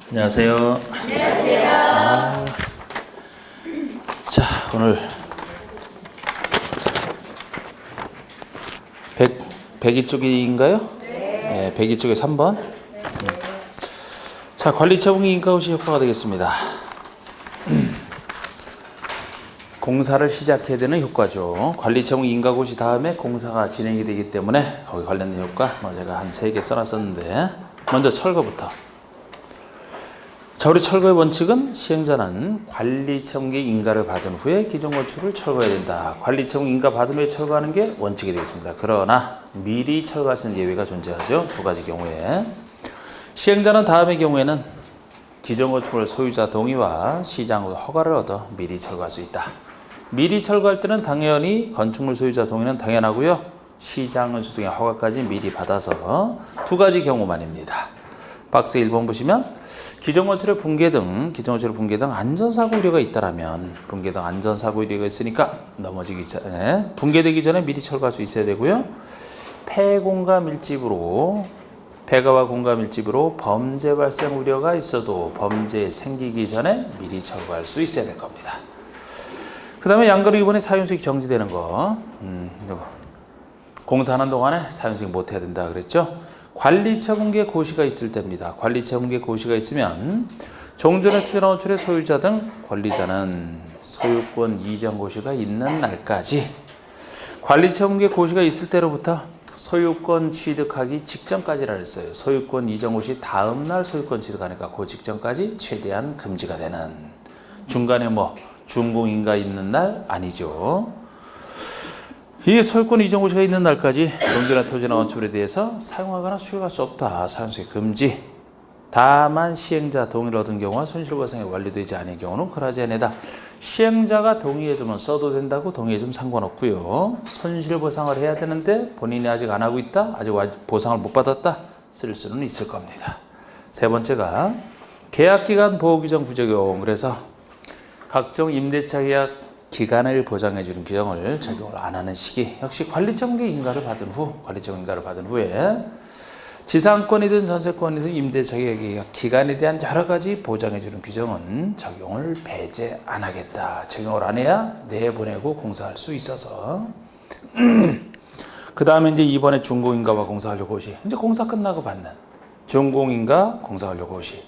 안녕하세요. 안녕하세요. 자, 오늘 102 쪽인가요? 네, 102 쪽에 3번. 자, 관리처분기 인가호시 효과가 되겠습니다. 공사를 시작해야 되는 효과죠. 관리처분기 인가호시 다음에 공사가 진행이 되기 때문에 거기 관련된 효과 제가 한 3개 써놨었는데, 먼저 철거부터. 자, 우리 철거의 원칙은 시행자는 관리처분기 인가를 받은 후에 기존 건축을 철거해야 된다. 관리처분기 인가 받은 후에 철거하는 게 원칙이 되겠습니다. 그러나 미리 철거할 수 있는 예외가 존재하죠. 두 가지 경우에. 시행자는 다음의 경우에는 기존 건축물 소유자 동의와 시장 허가를 얻어 미리 철거할 수 있다. 미리 철거할 때는 당연히 건축물 소유자 동의는 당연하고요. 시장 은수 등의 허가까지 미리 받아서 두 가지 경우만입니다. 박스 1번 보시면 기존 건축의 붕괴 등 안전사고 우려가 있다라면 붕괴 등 안전사고 우려가 있으니까 넘어지기 전에 붕괴되기 전에 미리 철거할 수 있어야 되고요. 폐가와 공가 밀집으로 범죄 발생 우려가 있어도 범죄 생기기 전에 미리 철거할 수 있어야 될 겁니다. 그 다음에 양가로 이번에 사용수익 정지되는 거, 공사하는 동안에 사용수익 못해야 된다 그랬죠. 관리처분기에 고시가 있을 때입니다. 관리처분기에 고시가 있으면 종전의 투자나 호출의 소유자 등 권리자는 소유권 이전 고시가 있는 날까지, 관리처분기에 고시가 있을 때로부터 소유권 취득하기 직전까지라 했어요. 소유권 이전 고시 다음 날 소유권 취득하니까 그 직전까지 최대한 금지가 되는, 중간에 준공인가 있는 날 아니죠. 이 소유권 이전 고시가 있는 날까지 종전의 토지나 건축물에 대해서 사용하거나 수용할 수 없다. 사용수익 금지. 다만 시행자 동의를 얻은 경우와 손실보상이 완료되지 않은 경우는 그러하지 아니다. 시행자가 동의해주면 써도 된다고 동의해주면 상관없고요. 손실보상을 해야 되는데 본인이 아직 안 하고 있다, 아직 보상을 못 받았다, 쓸 수는 있을 겁니다. 세 번째가 계약기간 보호규정 부적용. 그래서 각종 임대차 계약 기간을 보장해주는 규정을 적용을 안 하는 시기, 역시 관리처분기 인가를 받은 후에 지상권이든 전세권이든 임대차 계약 기간에 대한 여러 가지 보장해주는 규정은 적용을 배제 안 하겠다. 적용을 안 해야 내보내고 공사할 수 있어서. 그 다음에 이제 이번에 준공인가와 공사완료 고시, 이제 공사 끝나고 받는 준공인가 공사완료 고시,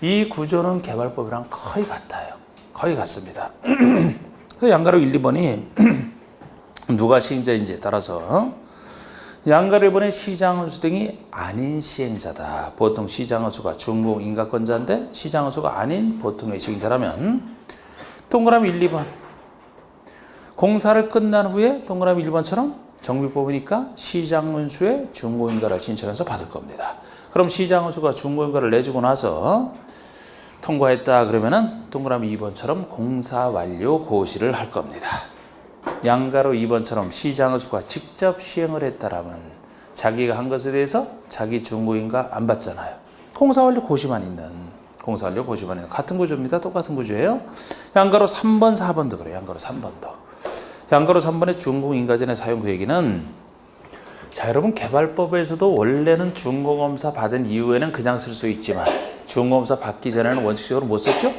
이 구조는 개발법이랑 거의 같아요. 거의 같습니다. 양가로 1, 2번이 누가 시행자인지에 따라서 양가로 1번에 시장은수 등이 아닌 시행자다. 보통 시장은수가 준공 인가권자인데 시장은수가 아닌 보통의 시행자라면 동그라미 1, 2번 공사를 끝난 후에 동그라미 1번처럼 정비법이니까 시장은수의 준공인가를 신청해서 받을 겁니다. 그럼 시장은수가 준공인가를 내주고 나서 통과했다 그러면은 동그라미 2번처럼 공사 완료 고시를 할 겁니다. 양가로 2번처럼 시장은수가 직접 시행을 했다라면 자기가 한 것에 대해서 자기 준공인가 안 받잖아요. 공사 완료 고시만 있는 같은 구조입니다. 똑같은 구조예요. 양가로 3번, 4번도 그래요. 양가로 3번도. 양가로 3번의 준공인가전의 사용 계획에는, 자, 여러분 개발법에서도 원래는 준공검사 받은 이후에는 그냥 쓸 수 있지만 준공검사 받기 전에는 원칙적으로 못 썼죠?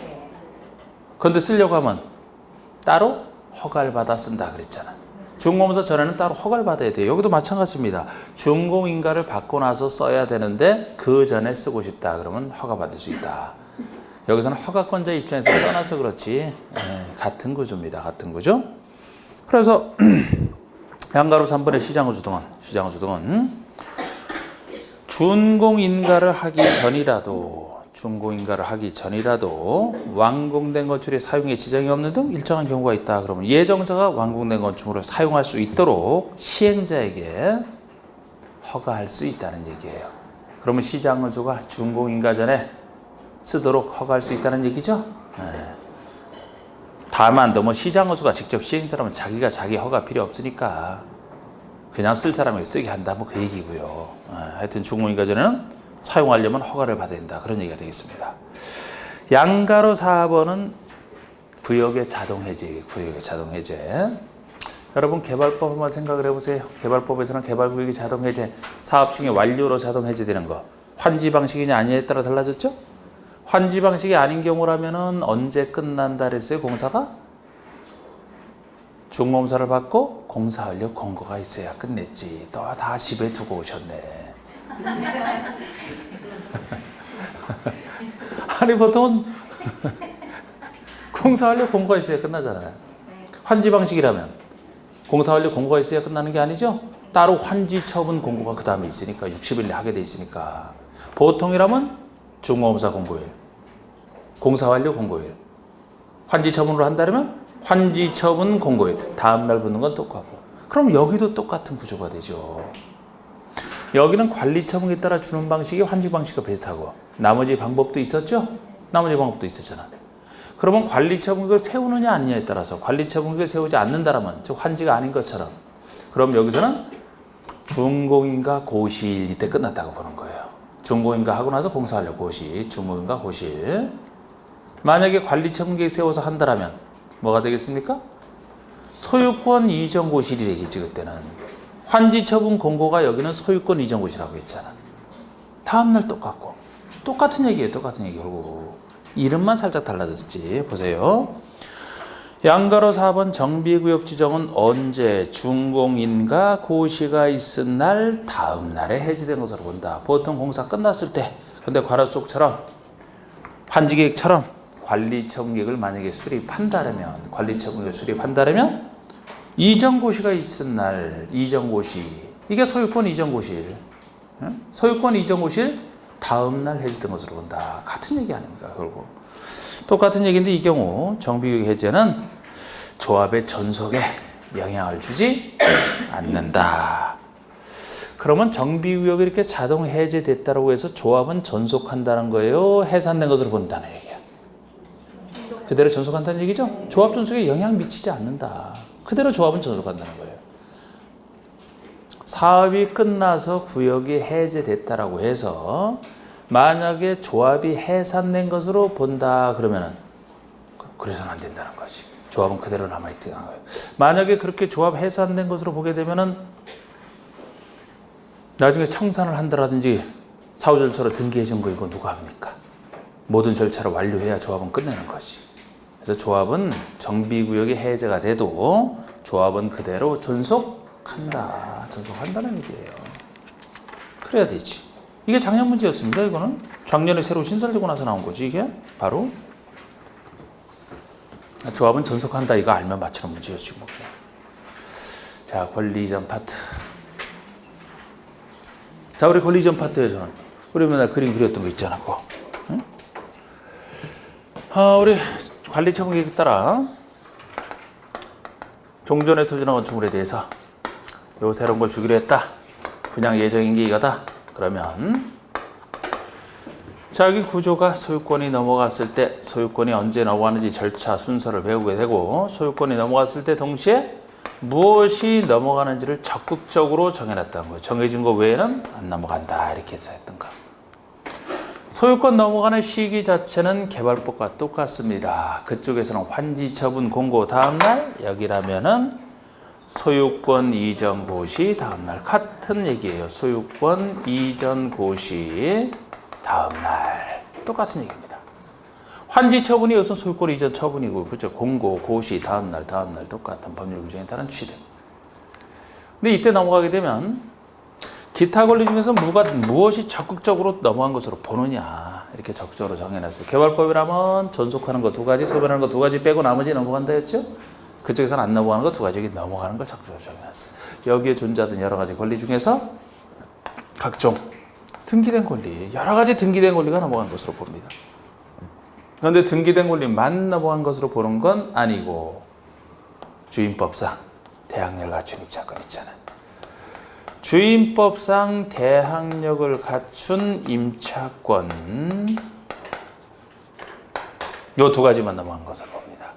그런데 쓰려고 하면 따로 허가를 받아 쓴다 그랬잖아. 준공검사 전에는 따로 허가를 받아야 돼요. 여기도 마찬가지입니다. 준공인가를 받고 나서 써야 되는데 그 전에 쓰고 싶다 그러면 허가 받을 수 있다. 여기서는 허가권자 입장에서 떠나서 그렇지 같은 구조입니다. 같은 구조. 그래서 양가로 3번의 시장은수 등은 준공인가를 하기 전이라도 완공된 건축물의 사용에 지장이 없는 등 일정한 경우가 있다. 그러면 예정자가 완공된 건축물을 사용할 수 있도록 시행자에게 허가할 수 있다는 얘기예요. 그러면 시장은수가 준공인가 전에 쓰도록 허가할 수 있다는 얘기죠. 다만 시장은수가 직접 시행자라면 자기가 자기 허가 필요 없으니까 그냥 쓸 사람에게 쓰게 한다, 그 얘기고요. 하여튼 준공인가 전에는 사용하려면 허가를 받아야 된다, 그런 얘기가 되겠습니다. 양가로 4번은 구역의 자동해제. 여러분 개발법 한번 생각을 해보세요. 개발법에서는 개발구역이 자동해제, 사업 중에 완료로 자동해제되는 거, 환지 방식이냐 아니냐에 따라 달라졌죠? 환지 방식이 아닌 경우라면은 언제 끝난다 그랬어요? 공사가? 중공사를 받고 공사 완료 권고가 있어야 끝냈지. 또 다 집에 두고 오셨네. 아니 보통은 공사 완료 권고가 있어야 끝나잖아요. 환지 방식이라면 공사 완료 권고가 있어야 끝나는 게 아니죠. 따로 환지 처분 권고가 그 다음에 있으니까 60일 내에 하게 돼 있으니까. 보통이라면 중공업사 권고일, 공사 완료 권고일, 환지 처분으로 한다면 환지 처분 권고일, 다음 날 붙는 건 똑같고. 그럼 여기도 똑같은 구조가 되죠. 여기는 관리 처분에 따라 주는 방식이 환지 방식과 비슷하고 나머지 방법도 있었죠? 나머지 방법도 있었잖아. 그러면 관리 처분을 세우느냐 아니냐에 따라서 관리 처분을 세우지 않는다라면 즉 환지가 아닌 것처럼 그럼 여기서는 준공인가 고시일 이때 끝났다고 보는 거예요. 준공인가 하고 나서 공사하려 고시, 준공인가 고시일. 만약에 관리 처분 계획 세워서 한다라면 뭐가 되겠습니까? 소유권 이전 고시일이 되겠지 그때는. 환지 처분 공고가 여기는 소유권 이전 고시라고 했잖아. 다음 날 똑같고 똑같은 얘기예요. 똑같은 얘기 결국. 이름만 살짝 달라졌지. 보세요. 양가로 4번 정비구역 지정은 언제 준공인가 고시가 있은 날 다음 날에 해지된 것으로 본다. 보통 공사 끝났을 때. 근데 괄호 속처럼 환지계획처럼 관리처분계획을 만약에 수립한다면 관리처분계획을 수립한다면 이전고시가 있은 날 이전고시 이게 소유권 이전고시일. 소유권 이전고시일 다음 날 해지된 것으로 본다. 같은 얘기 아닙니까 결국. 똑같은 얘기인데 이 경우 정비구역 해제는 조합의 전속에 영향을 주지 않는다. 그러면 정비구역이 이렇게 자동 해제됐다고 해서 조합은 전속한다는 거예요? 해산된 것으로 본다는 얘기야. 그대로 전속한다는 얘기죠? 조합 전속에 영향 미치지 않는다. 그대로 조합은 전속한다는 거예요. 사업이 끝나서 구역이 해제됐다라고 해서 만약에 조합이 해산된 것으로 본다 그러면은 그래서는 안 된다는 거지. 조합은 그대로 남아있다는 거예요. 만약에 그렇게 조합 해산된 것으로 보게 되면은 나중에 청산을 한다라든지 사후 절차로 등기해 준 거 이거 누가 합니까? 모든 절차를 완료해야 조합은 끝내는 것이. 그래서 조합은 정비구역이 해제가 돼도 조합은 그대로 전속한다. 전속한다는 얘기예요. 그래야 되지. 이게 작년 문제였습니다. 이거는 작년에 새로 신설되고 나서 나온 거지. 이게 바로 조합은 전속한다. 이거 알면 맞추는 문제였지 뭐. 자, 권리 이전 파트. 자, 우리 권리 이전 파트에서는 우리 맨날 그림 그렸던 거 있잖아. 그거. 응? 우리 관리 처분 계획에 따라 종전의 토지나 건축물에 대해서 요 새로운 걸 주기로 했다. 분양 예정인 게 이거다. 그러면 자, 여기 구조가 소유권이 넘어갔을 때 소유권이 언제 넘어가는지 절차 순서를 배우게 되고 소유권이 넘어갔을 때 동시에 무엇이 넘어가는지를 적극적으로 정해놨다는 거예요. 정해진 거 외에는 안 넘어간다. 이렇게 해서 했던 거. 소유권 넘어가는 시기 자체는 개발법과 똑같습니다. 그쪽에서는 환지 처분 공고 다음날, 여기라면은 소유권 이전 고시 다음날. 같은 얘기예요. 소유권 이전 고시 다음날. 똑같은 얘기입니다. 환지 처분이 여기서 소유권 이전 처분이고, 그렇죠. 공고, 고시 다음날 똑같은 법률 규정에 따른 취득. 근데 이때 넘어가게 되면 기타 권리 중에서 무엇이 적극적으로 넘어간 것으로 보느냐 이렇게 적극적으로 정해놨어요. 개발법이라면 전속하는 거 두 가지, 소멸하는 거 두 가지 빼고 나머지 넘어간다 했죠. 그쪽에서는 안 넘어가는 거 두 가지, 여기 넘어가는 걸 적극적으로 정해놨어요. 여기에 존재하던 여러 가지 권리 중에서 각종 등기된 권리, 여러 가지 등기된 권리가 넘어간 것으로 봅니다. 그런데 등기된 권리만 넘어간 것으로 보는 건 아니고 주임법상 대항력을 갖춘 입찰권 있잖아요. 주임법상 대항력을 갖춘 임차권 요 두 가지만 넘어간 것으로 봅니다.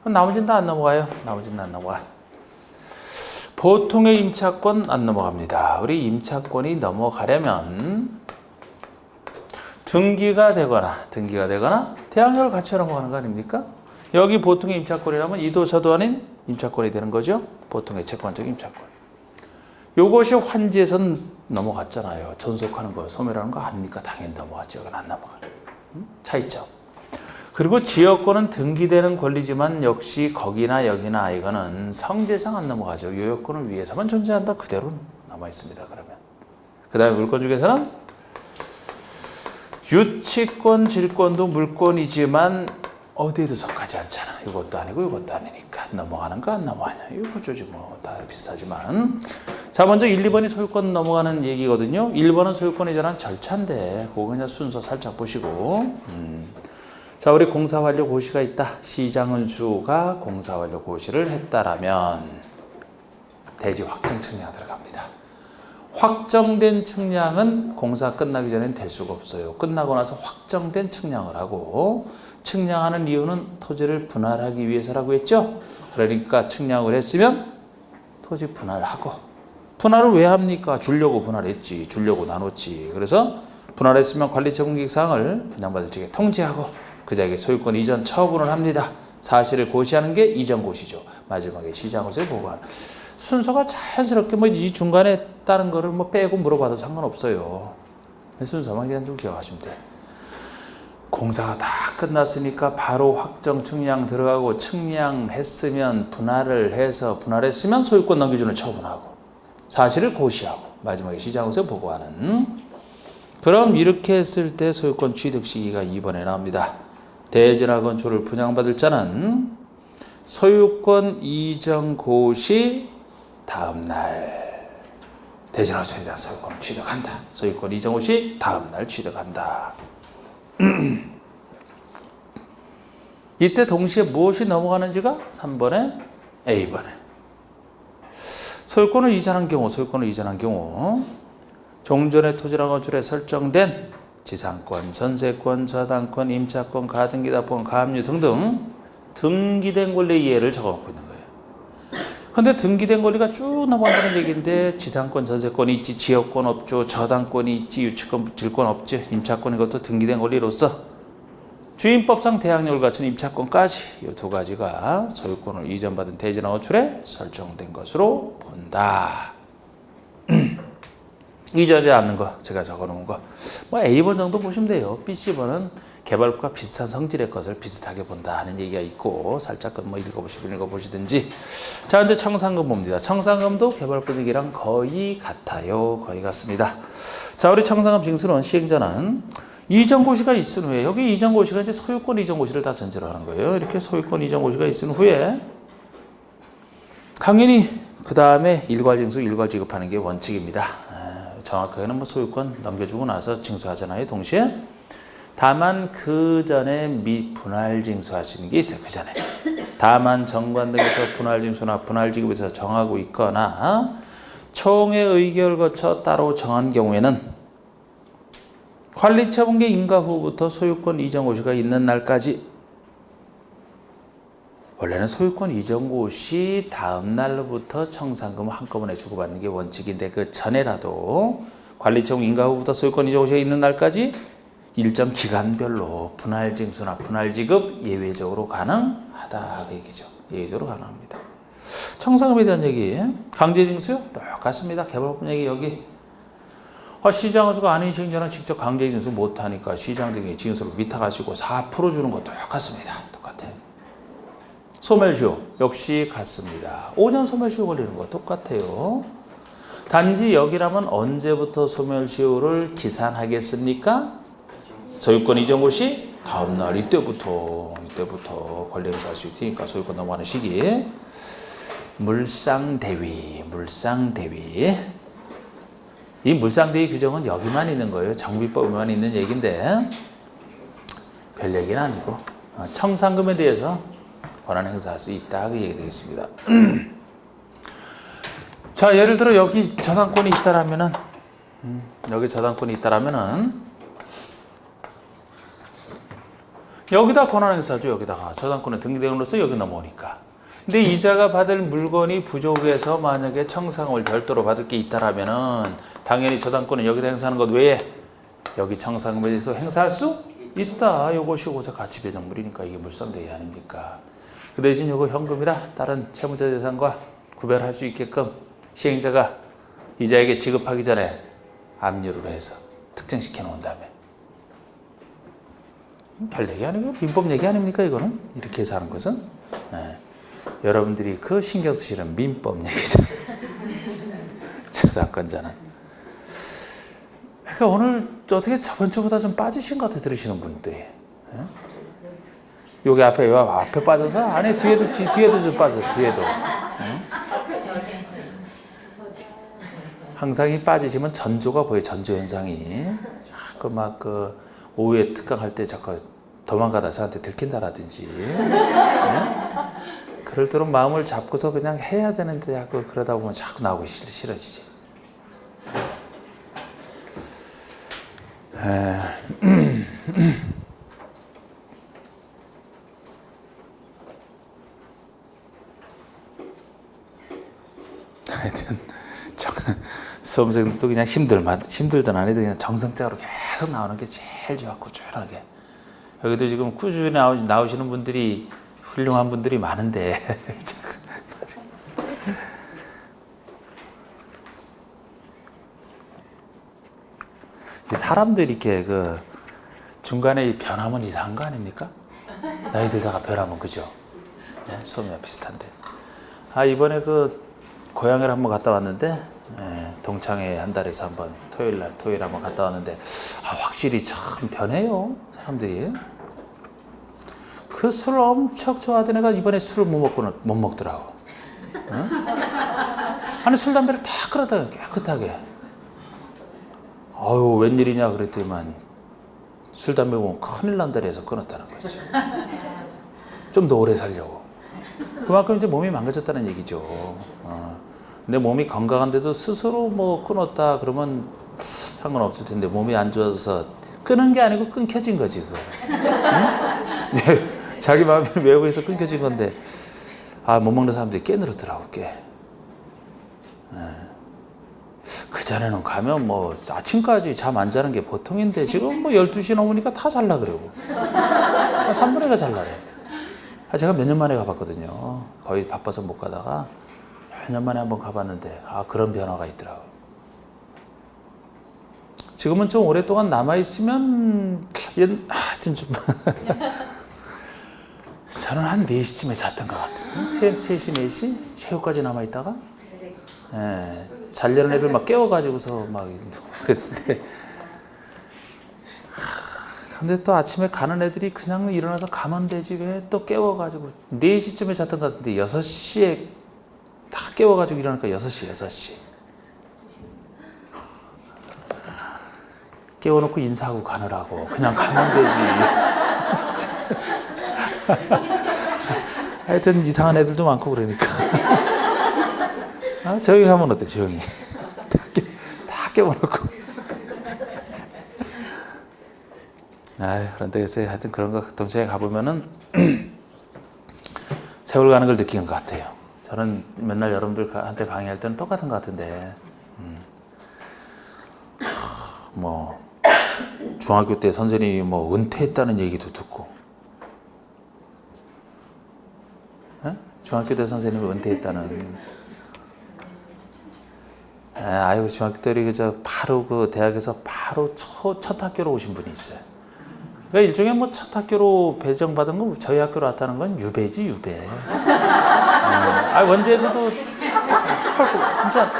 나머지는 다 안 넘어가요. 나머지는 안 넘어가. 보통의 임차권 안 넘어갑니다. 우리 임차권이 넘어가려면 등기가 되거나 대항력을 갖춰 넘어가는 거 아닙니까? 여기 보통의 임차권이라면 이도 저도 아닌 임차권이 되는 거죠. 보통의 채권적 임차권. 요것이 환지에선 넘어갔잖아요. 전속하는 거, 소멸하는 거 아닙니까? 당연히 넘어갔죠. 이건 안 넘어가요. 차이점. 그리고 지역권은 등기되는 권리지만 역시 거기나 여기나 이거는 성질상 안 넘어가죠. 요요권을 위해서만 존재한다. 그대로 남아 있습니다. 그러면 그 다음에 물권 중에서는 유치권, 질권도 물권이지만 어디에도 속하지 않잖아. 이것도 아니고 이것도 아니니까 넘어가는 거 안 넘어가냐. 이거 구조지 뭐 다 비슷하지만. 자, 먼저 1, 2번이 소유권 넘어가는 얘기거든요. 1번은 소유권 이전한 절차인데 그거 그냥 순서 살짝 보시고. 자, 우리 공사완료 고시가 있다. 시장은수가 공사완료 고시를 했다라면 대지 확정 측량 들어갑니다. 확정된 측량은 공사 끝나기 전엔 될 수가 없어요. 끝나고 나서 확정된 측량을 하고, 측량하는 이유는 토지를 분할하기 위해서라고 했죠. 그러니까 측량을 했으면 토지 분할하고, 분할을 왜 합니까? 주려고 분할했지, 주려고 나눴지. 그래서 분할했으면 관리처분계획사항을 분양받을 적에 통지하고 그 자리에 소유권 이전 처분을 합니다. 사실을 고시하는 게 이전 고시죠. 마지막에 시장으로서의 보고하는. 순서가 자연스럽게 뭐 이 중간에 다른 거를 뭐 빼고 물어봐도 상관없어요. 순서만 그냥 좀 기억하시면 돼. 공사가 다 끝났으니까 바로 확정 측량 들어가고, 측량했으면 분할을 해서 분할했으면 소유권 넘겨주는 처분하고 사실을 고시하고 마지막에 시장으로서 보고하는. 그럼 이렇게 했을 때 소유권 취득 시기가 2번에 나옵니다. 대지나 건초를 분양받을 자는 소유권 이전 고시 다음 날 대지나 건초에 대한 소유권을 취득한다. 소유권 이전 고시 다음 날 취득한다. 이때 동시에 무엇이 넘어가는지가 3번에 A번에 소유권을 이전한 경우, 종전의 토지나 건축에 설정된 지상권, 전세권, 저당권, 임차권, 가등기납권, 가압류 등등 등기된 권리 이해를 적어놓고 있는 거예요. 근데 등기된 권리가 쭉 넘어간다는 얘기인데 지상권, 전세권이 있지, 지역권 없죠, 저당권이 있지, 유치권, 질권 없지, 임차권 이것도 등기된 권리로서 주임법상 대항력을 갖춘 임차권까지 이 두 가지가 소유권을 이전받은 대지나 건축에 설정된 것으로 본다. 이전하지 않는 거 제가 적어놓은 거 뭐 A번 정도 보시면 돼요. B번은 개발업과 비슷한 성질의 것을 비슷하게 본다 하는 얘기가 있고, 살짝 뭐 읽어보시든지. 자, 이제 청산금 봅니다. 청산금도 개발업 분위기랑 거의 같아요. 거의 같습니다. 자, 우리 청산금 징수는 시행자는 이전 고시가 있은 후에, 여기 이전 고시가 이제 소유권 이전 고시를 다 전제로 하는 거예요. 이렇게 소유권 이전 고시가 있은 후에 당연히 그 다음에 일괄 징수, 일괄 지급하는 게 원칙입니다. 정확하게는 뭐 소유권 넘겨주고 나서 징수하잖아요. 동시에. 다만 그 전에 분할 징수하시는 게 있어요. 그 전에. 다만 정관 등에서 분할 징수나 분할 지급에서 정하고 있거나 총회 의결 거쳐 따로 정한 경우에는 관리처분계 인가 후부터 소유권 이전 고시가 있는 날까지, 원래는 소유권 이전 고시 다음 날로부터 청산금을 한꺼번에 주고받는 게 원칙인데, 그 전에라도 관리처분 인가 후부터 소유권 이전 고시가 있는 날까지 일정 기간별로 분할 징수나 분할 지급 예외적으로 가능하다 그 얘기죠. 예외적으로 가능합니다. 청산금에 대한 얘기, 강제 징수요? 똑같습니다. 개발법 얘기 여기. 시장은수가 아닌 시행자는 직접 강제 징수 못하니까 시장 등의 징수를 위탁하시고 4% 주는 거 똑같습니다. 똑같아요. 소멸시효 역시 같습니다. 5년 소멸시효 걸리는 거 똑같아요. 단지 여기라면 언제부터 소멸시효를 기산하겠습니까? 소유권 이전 고시 다음날 이때부터 권리 행사할 수 있으니까 소유권 넘어가는 시기. 물상대위. 이 물상대위 규정은 여기만 있는 거예요. 정비법에만 있는 얘기인데 별 얘기는 아니고 청산금에 대해서 권한 행사할 수 있다 그 얘기 되겠습니다. 자, 예를 들어 여기 저당권이 있다라면은 여기다 권한 행사죠. 여기다가 저당권에 등기됨으로써 여기 넘어오니까. 근데 이자가 받을 물건이 부족해서 만약에 청산금을 별도로 받을 게 있다라면은 당연히 저당권은 여기다 행사하는 것 외에 여기 청산금에 대해서 행사할 수 있다. 이것이 요것의 가치 배정물이니까 이게 물상대위 아닙니까? 그 대신 요거 현금이라 다른 채무자 재산과 구별할 수 있게끔 시행자가 이자에게 지급하기 전에 압류를 해서 특정시켜 놓은 다음에 별 얘기 아니고 민법 얘기 아닙니까 이거는? 이렇게 해서 하는 것은 네. 여러분들이 그 신경 쓰시는 민법 얘기죠. 저당권자는. 그러니까 오늘 어떻게 저번 주보다 좀 빠지신 것 같아 들으시는 분들이. 네? 여기 앞에 빠져서 안에 뒤에도 좀 빠져 뒤에도. 네? 항상 이 빠지시면 전조가 보여 전조 현상이. 자꾸 막 오후에 특강할 때 자꾸 도망가다 저한테 들킨다라든지 네? 그럴 때는 마음을 잡고서 그냥 해야 되는데 자꾸 그러다 보면 자꾸 나오기 싫어지지. 하여튼 수험생들도 그냥 힘들든 안 해도 그냥 정성적으로 계속 나오는 게 제일 좋아. 꾸준하게. 여기도 지금 꾸준히 나오시는 분들이 훌륭한 분들이 많은데 사람들이 이렇게 중간에 변하면 이상한 거 아닙니까? 나이 들다가 변하면 그죠? 네, 수험이랑 비슷한데. 이번에 고향을 한번 갔다 왔는데 동창회 한 달에서 한번 토요일 한번 갔다 왔는데 확실히 참 변해요 사람들이. 그 술을 엄청 좋아하던 애가 이번에 술을 못 먹더라고. 응? 아니 술 담배를 다 끊었다 깨끗하게. 아유 웬일이냐 그랬더니만 술 담배 먹으면 큰일 난다 해서 끊었다는 거지. 좀 더 오래 살려고. 그만큼 이제 몸이 망가졌다는 얘기죠. 내 몸이 건강한데도 스스로 끊었다 그러면 상관없을 텐데 몸이 안 좋아서 끊은 게 아니고 끊겨진 거지 그거. 응? 네, 자기 마음이 외부에서 끊겨진 건데 못 먹는 사람들이 꽤 늘었더라고 꽤. 그전에는 가면 아침까지 잠 안 자는 게 보통인데 지금 12시 넘으니까 다 잘라 그러고 3분의 1가 잘라래. 제가 몇 년 만에 가봤거든요. 거의 바빠서 못 가다가 몇 년 만에 한번 가봤는데 그런 변화가 있더라고. 지금은 좀 오랫동안 남아있으면 하여튼 좀 저는 한 4시쯤에 잤던 것 같은. 3시, 4시? 최후까지 남아있다가 자려는 애들 막 깨워가지고서 막 그랬는데 근데 또 아침에 가는 애들이 그냥 일어나서 가면 되지 왜 또 깨워가지고 4시쯤에 잤던 것 같은데 6시에 다 깨워가지고 일어나니까 6시 깨워놓고 인사하고 가느라고 그냥 가면 되지. 하여튼 이상한 애들도 많고 그러니까 조용히 하면 어때 조용히 다 깨워놓고 그런데 글쎄 하여튼 그런 거 동창회 가보면은 세월 가는 걸 느끼는 것 같아요. 저는 맨날 여러분들한테 강의할 때는 똑같은 것 같은데 중학교 때 선생님이 은퇴했다는 얘기도 듣고 중학교 때 선생님이 은퇴했다는 중학교 때 우리 바로 대학에서 바로 첫 학교로 오신 분이 있어요. 그러니까 일종의 첫 학교로 배정받은 건 저희 학교로 왔다는 건 유배지 유배. 원주에서도 진짜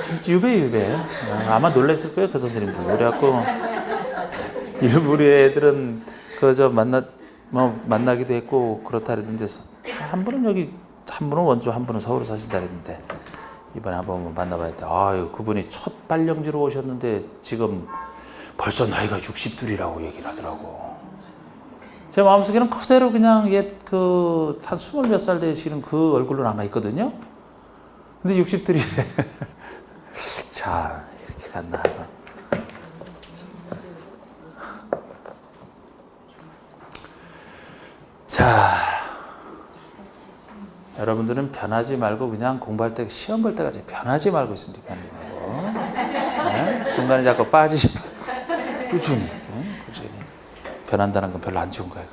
진짜 유배. 아마 놀랐을 거예요 그 선생님들. 그래갖고 우리 애들은 만나기도 했고 그렇다 그랬는데 한 분은 여기 한 분은 원주 한 분은 서울에 사신다 그랬는데 이번에 한번 만나봐야 돼. 그분이 첫 발령지로 오셨는데 지금 벌써 나이가 60둘이라고 얘기를 하더라고. 제 마음속에는 그대로 그냥 옛 한 20몇 살 되시는 그 얼굴로 남아있거든요. 근데 60둘이래. 자, 이렇게 갔나. 자, 여러분들은 변하지 말고 그냥 공부할 때 시험 볼 때까지 변하지 말고 있으면 되는 거고 중간에 자꾸 빠지지 말고 꾸준히 변한다는 건 별로 안 좋은 거예요.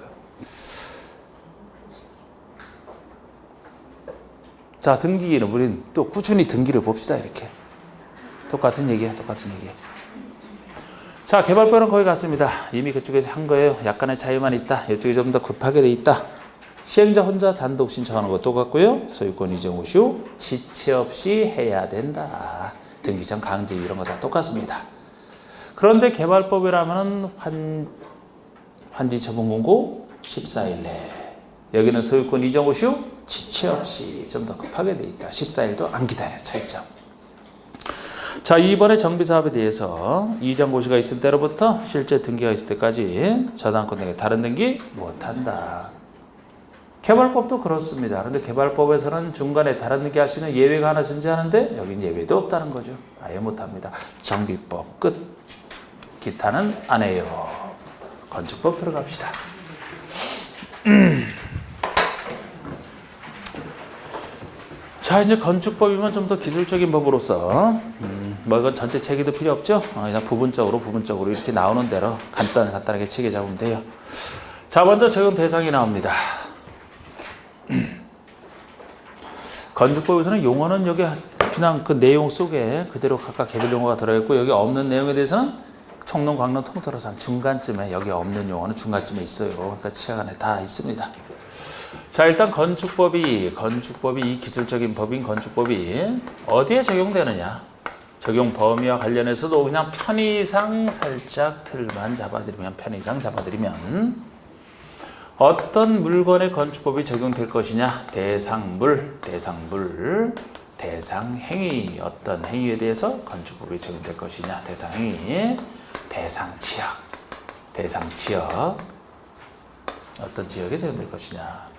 자, 등기는 우리는 또 꾸준히 등기를 봅시다. 이렇게 똑같은 얘기야. 자, 개발법은 거의 같습니다. 이미 그쪽에서 한 거예요. 약간의 차이만 있다. 이쪽이 좀 더 급하게 돼 있다. 시행자 혼자 단독 신청하는 것도 같고요. 소유권 이전 후 시 지체 없이 해야 된다. 등기장 강제 이런 거 다 똑같습니다. 그런데 개발법이라면 환지 처분 공고 14일 내. 여기는 소유권 이전 후 시 지체 없이 좀 더 급하게 돼 있다. 14일도 안 기다려. 차이점. 자, 이번에 정비사업에 대해서 이전 고시가 있을 때로부터 실제 등기가 있을 때까지 저당권 등기 다른 등기 못한다. 개발법도 그렇습니다. 그런데 개발법에서는 중간에 다른 등기 할 수 있는 예외가 하나 존재하는데 여긴 예외도 없다는 거죠. 아예 못합니다. 정비법 끝. 기타는 안 해요. 건축법 들어갑시다. 자, 이제 건축법이면 좀 더 기술적인 법으로서 뭐 이건 전체 체계도 필요 없죠. 그냥 부분적으로 이렇게 나오는 대로 간단하게 체계 잡으면 돼요. 자, 먼저 적용 대상이 나옵니다. 건축법에서는 용어는 여기 그냥 그 내용 속에 그대로 각각 개별 용어가 들어있고 여기 없는 내용에 대해서는 청론, 광론 통틀어서 한 중간쯤에 여기 없는 용어는 중간쯤에 있어요. 그러니까 치약 안에 다 있습니다. 자, 일단 건축법이 이 기술적인 법인 건축법이 어디에 적용되느냐? 적용 범위와 관련해서도 그냥 편의상 살짝 틀만 잡아드리면 어떤 물건의 건축법이 적용될 것이냐? 대상물, 대상행위, 어떤 행위에 대해서 건축법이 적용될 것이냐? 대상행위, 대상지역, 어떤 지역에 적용될 것이냐?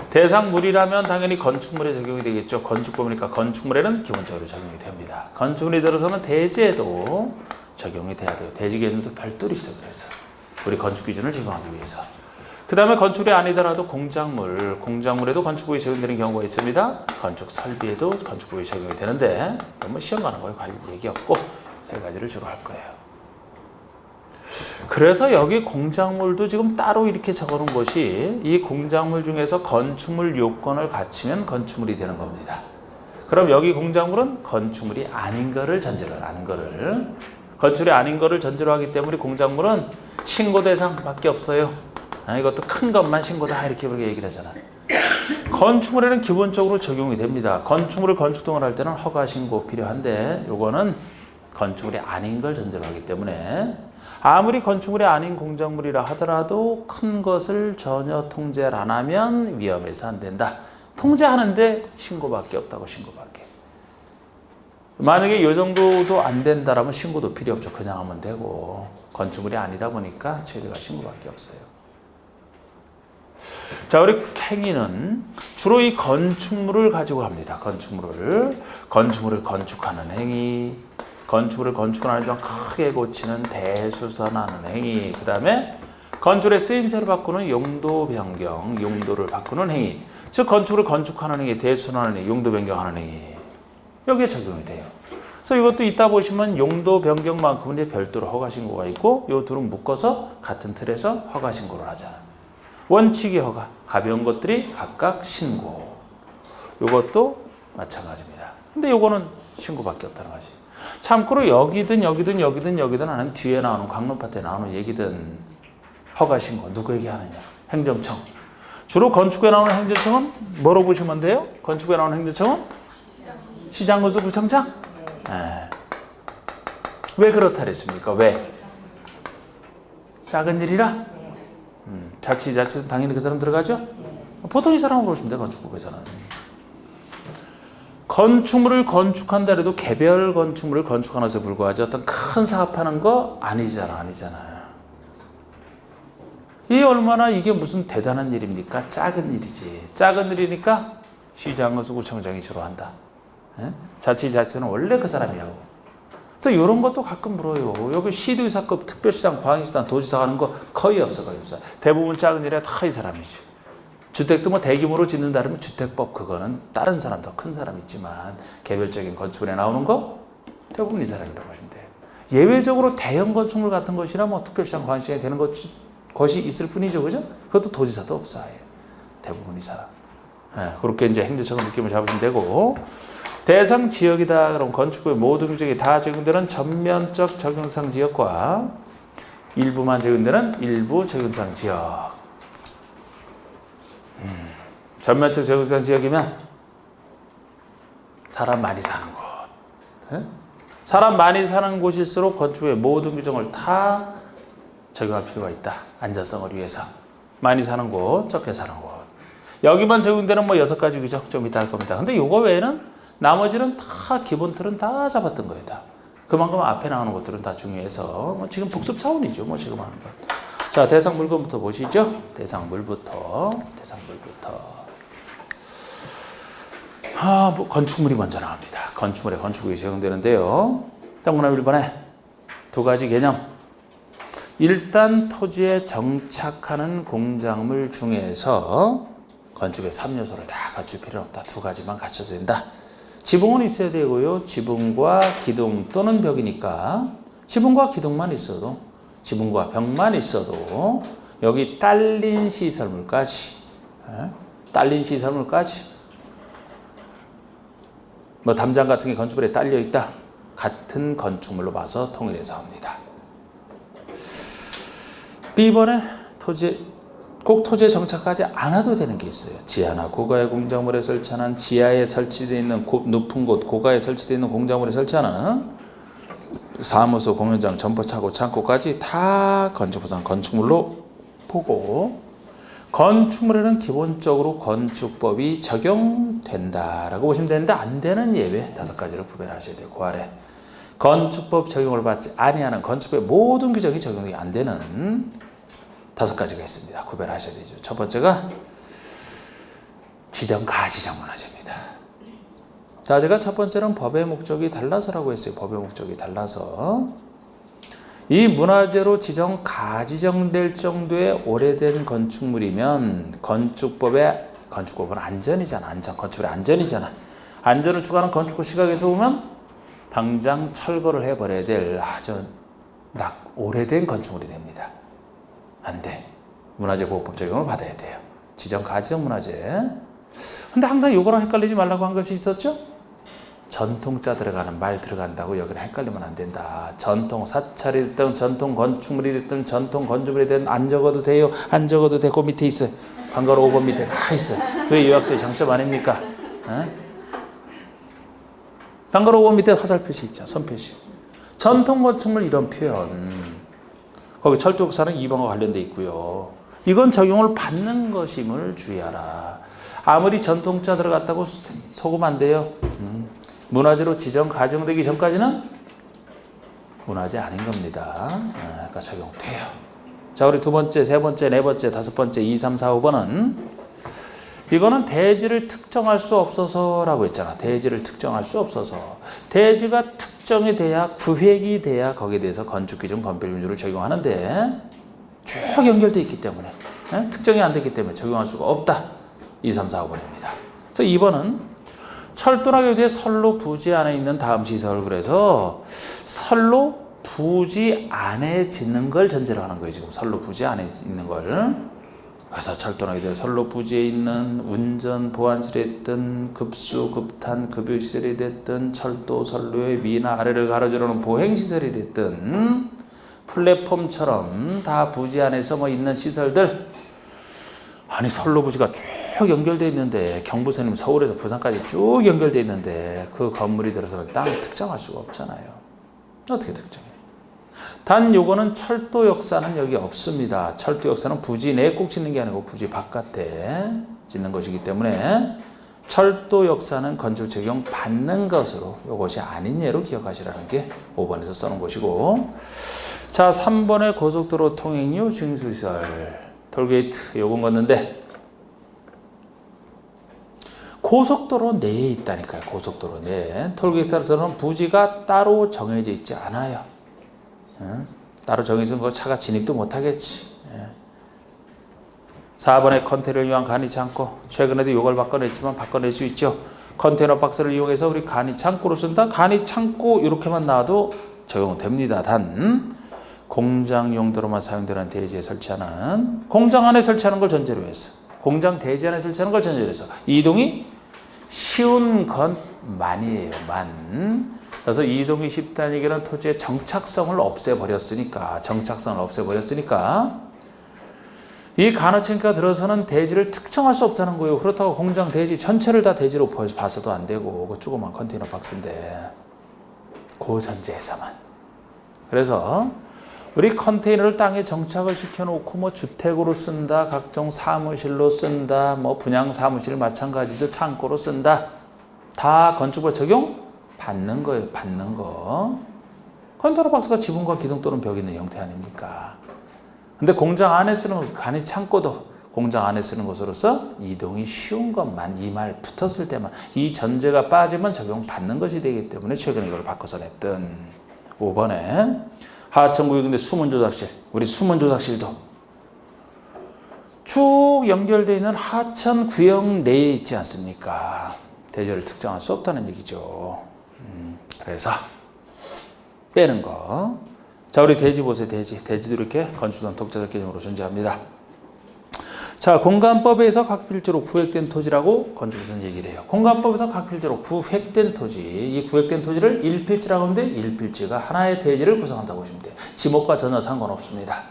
대상물이라면 당연히 건축물에 적용이 되겠죠. 건축법이니까 건축물에는 기본적으로 적용이 됩니다. 건축물이 들어서면 대지에도 적용이 돼야 돼요. 대지 기준도 별도로 있어요. 그래서 우리 건축 기준을 적용하기 위해서. 그 다음에 건축이 아니더라도 공작물에도 건축법이 적용되는 경우가 있습니다. 건축 설비에도 건축법이 적용이 되는데 너무 시험 가는 거에 관련 얘기 없고 세 가지를 주로 할 거예요. 그래서 여기 공작물도 지금 따로 이렇게 적어놓은 것이 이 공작물 중에서 건축물 요건을 갖추면 건축물이 되는 겁니다. 그럼 여기 공작물은 건축물이 아닌 거를 전제로 건축물이 아닌 거를 전제로 하기 때문에 공작물은 신고 대상밖에 없어요. 이것도 큰 것만 신고다 이렇게 얘기를 하잖아. 건축물에는 기본적으로 적용이 됩니다. 건축물을 건축등을 할 때는 허가 신고 필요한데 요거는 건축물이 아닌 걸 전제로 하기 때문에 아무리 건축물이 아닌 공작물이라 하더라도 큰 것을 전혀 통제를 안 하면 위험해서 안 된다. 통제하는데 신고밖에 없다고 신고밖에. 만약에 이 정도도 안 된다라면 신고도 필요 없죠. 그냥 하면 되고 건축물이 아니다 보니까 최대가 신고밖에 없어요. 자, 우리 행위는 주로 이 건축물을 가지고 합니다. 건축물을 건축하는 행위, 건축물을 건축하는 좀 크게 고치는 대수선하는 행위, 그 다음에 건축의 쓰임새를 바꾸는 용도 변경, 용도를 바꾸는 행위, 즉 건축을 건축하는 행위, 대수선하는 행위, 용도 변경하는 행위, 여기에 적용이 돼요. 그래서 이것도 이따 보시면 용도 변경만큼은 별도로 허가 신고가 있고 이 둘은 묶어서 같은 틀에서 허가 신고를 하잖아요. 원칙이 허가, 가벼운 것들이 각각 신고. 이것도 마찬가지입니다. 근데 이거는 신고밖에 없다는 거지. 참고로 여기든 하는 뒤에 나오는 강론 파트에 나오는 얘기든 허가 신고 누구에게 하느냐? 행정청. 주로 건축에 나오는 행정청은 뭐로 보시면 돼요? 건축에 나오는 행정청은 시장군수 구청장? 네. 왜 그렇다 그랬습니까? 왜? 작은 일이라? 자치자치도 당연히 그 사람 들어가죠? 보통 이 사람으로 보시면 돼요. 건축법에서는. 건축물을 건축한다 해도 개별 건축물을 건축하는 것에 불과하지 어떤 큰 사업하는 거 아니잖아요. 이게 얼마나 이게 무슨 대단한 일입니까? 작은 일이지. 작은 일이니까 시장군수 구청장이 주로 한다. 자치자치는 원래 그 사람이 하고. 그래서 이런 것도 가끔 물어요. 여기 시도지사급 특별시장, 광역시장, 도지사 하는 거 거의 없어. 대부분 작은 일에 다 이 사람이죠. 주택도 뭐 대규모로 짓는다면 주택법 그거는 다른 사람 더 큰 사람 있지만 개별적인 건축물에 나오는 거 대부분 이 사람이라고 보시면 돼요. 예외적으로 대형 건축물 같은 것이나 뭐 특별시장, 광역시장이 되는 것이 있을 뿐이죠, 그죠? 그것도 도지사도 없어. 대부분 이 사람. 그렇게 이제 행정처럼 느낌을 잡으시면 되고. 대상 지역이다. 그럼 건축법의 모든 규정이 다 적용되는 전면적 적용상 지역과 일부만 적용되는 일부 적용상 지역. 전면적 적용상 지역이면 사람 많이 사는 곳. 네? 사람 많이 사는 곳일수록 건축법의 모든 규정을 다 적용할 필요가 있다. 안전성을 위해서. 많이 사는 곳, 적게 사는 곳. 여기만 적용되는 뭐 6가지 규정 좀 이따 할 겁니다. 근데 요거 외에는 나머지는 다 기본 틀은 다 잡았던 거예요. 다. 그만큼 앞에 나오는 것들은 다 중요해서 뭐 지금 복습 차원이죠. 뭐 지금 하는 거. 자, 대상 물건부터 보시죠. 대상물부터. 뭐 건축물이 먼저 나옵니다. 건축물에 건축법이 적용되는데요. 동그라미 1번에 2가지 개념. 일단 토지에 정착하는 공작물 중에서 건축의 3요소를 다 갖출 필요는 없다. 2가지만 갖춰도 된다. 지붕은 있어야 되고요. 지붕과 기둥 또는 벽이니까 지붕과 기둥만 있어도, 지붕과 벽만 있어도 여기 딸린 시설물까지, 뭐 담장 같은 게 건축물에 딸려 있다. 같은 건축물로 봐서 통일해서 합니다. B번에 꼭 토지에 정착하지 않아도 되는 게 있어요. 지하나 고가의 공작물에 설치하는, 지하에 설치되어 있는 높은 곳, 고가에 설치되어 있는 공작물에 설치하는 사무소, 공연장, 점포차고, 창고까지 다 건축부상 건축물로 보고, 건축물에는 기본적으로 건축법이 적용된다라고 보시면 되는데 안 되는 예외 5가지를 구별하셔야 돼요. 그 아래 건축법 적용을 받지 아니하는 건축법의 모든 규정이 적용이 안 되는 5가지가 있습니다. 구별하셔야 되죠. 첫 번째가 지정 가지정 문화재입니다. 자, 제가 첫 번째는 법의 목적이 달라서라고 했어요. 법의 목적이 달라서. 이 문화재로 지정 가지정될 정도의 오래된 건축물이면 건축법은 안전이잖아. 건축물의 안전이잖아. 안전을 추구하는 건축법 시각에서 보면 당장 철거를 해버려야 될 아주 오래된 건축물이 됩니다. 안 돼. 문화재보호법 적용을 받아야 돼요. 지정 가지정 문화재. 근데 항상 요거랑 헷갈리지 말라고 한 것이 있었죠? 전통자 들어가는 말 들어간다고 여기는 헷갈리면 안 된다. 전통 사찰이 됐든 전통 건축물이 됐든 전통 건축물이 됐든 안 적어도 돼요. 안 적어도 되고 밑에 있어요. 관가로 5번 밑에 다 있어요. 그게 요약서의 장점 아닙니까? 관가로 5번 밑에 화살 표시 있죠. 선 표시. 전통 건축물 이런 표현. 거기 철도역사는 2번과 관련돼 있고요. 이건 적용을 받는 것임을 주의하라. 아무리 전통자 들어갔다고 속으면 안 돼요. 문화재로 지정 가정되기 전까지는 문화재 아닌 겁니다. 그러니까 적용돼요. 자, 우리 2번째, 3번째, 4번째, 5번째, 2, 3, 4, 5번은 이거는 대지를 특정할 수 없어서라고 했잖아. 대지를 특정할 수 없어서. 대지가 특정이 돼야, 구획이 돼야 거기에 대해서 건축기준, 건폐율을 적용하는데 쭉 연결되어 있기 때문에 특정이 안 됐기 때문에 적용할 수가 없다. 2, 3, 4, 5번입니다. 그래서 2번은 철도나 교대에 선로 부지 안에 있는 다음 시설. 그래서 선로 부지 안에 짓는 걸 전제로 하는 거예요. 지금 선로 부지 안에 있는 걸. 그래서 철도나 교대에 선로 부지에 있는 운전 보안실이 됐든 급수, 급탄, 급유시설이 됐든 철도 선로의 위나 아래를 가로지르는 보행시설이 됐든 플랫폼처럼 다 부지 안에서 뭐 있는 시설들. 아니 선로 부지가 쭉 연결되어 있는데 경부선이면 서울에서 부산까지 쭉 연결되어 있는데 그 건물이 들어서는 땅 특정할 수가 없잖아요. 어떻게 특정해? 단 요거는 철도 역사는 여기 없습니다. 철도 역사는 부지 내에 꼭 짓는 게 아니고 부지 바깥에 짓는 것이기 때문에 철도 역사는 건축 적용 받는 것으로 요것이 아닌 예로 기억하시라는 게 5번에서 써놓은 것이고, 자 3번의 고속도로 통행료 징수시설 톨게이트 요건 건는데 고속도로 내에 있다니까요. 고속도로 내에. 톨게이트에서는 부지가 따로 정해져 있지 않아요. 따로 정해진 거 차가 진입도 못하겠지. 4번에 컨테이너를 이용한 간이 창고. 최근에도 이걸 바꿔냈지만 바꿔낼 수 있죠. 컨테이너 박스를 이용해서 우리 간이 창고로 쓴다. 간이 창고 이렇게만 나와도 적용됩니다. 단 공장 용도로만 사용되는 대지에 설치하는, 공장 안에 설치하는 걸 전제로 해서, 공장 대지 안에 설치하는 걸 전제로 해서 이동이 쉬운 만이에요. 만. 그래서 이동이 쉽다는 얘기는 토지의 정착성을 없애버렸으니까 이 간호청과 들어서는 대지를 특정할 수 없다는 거예요. 그렇다고 공장 대지 전체를 다 대지로 봐서도 안 되고 그 조그만 컨테이너 박스인데 그 전제에서만. 그래서 우리 컨테이너를 땅에 정착을 시켜놓고 뭐 주택으로 쓴다, 각종 사무실로 쓴다, 뭐 분양 사무실 마찬가지죠, 창고로 쓴다, 다 건축법 적용 받는 거예요. 받는 거. 컨테이너 박스가 지붕과 기둥 또는 벽이 있는 형태 아닙니까? 근데 공장 안에 쓰는 간이 창고도 공장 안에 쓰는 것으로서 이동이 쉬운 것만 이 말 붙었을 때만 이 전제가 빠지면 적용받는 것이 되기 때문에 최근에 이걸 바꿔서 냈던 5번에 하천구역인데 수문조작실, 우리 수문조작실도 쭉 연결되어 있는 하천구역 내에 있지 않습니까? 대지를 특정할 수 없다는 얘기죠. 그래서 빼는 거. 자, 우리 대지 보세요. 대지도 이렇게 건축상 독자적 개념으로 존재합니다. 자, 공간법에서 각 필지로 구획된 토지라고 건축에서는 얘기를 해요. 공간법에서 각 필지로 구획된 토지, 이 구획된 토지를 1필지라고 하는데 1필지가 하나의 대지를 구성한다고 보시면 돼요. 지목과 전혀 상관없습니다.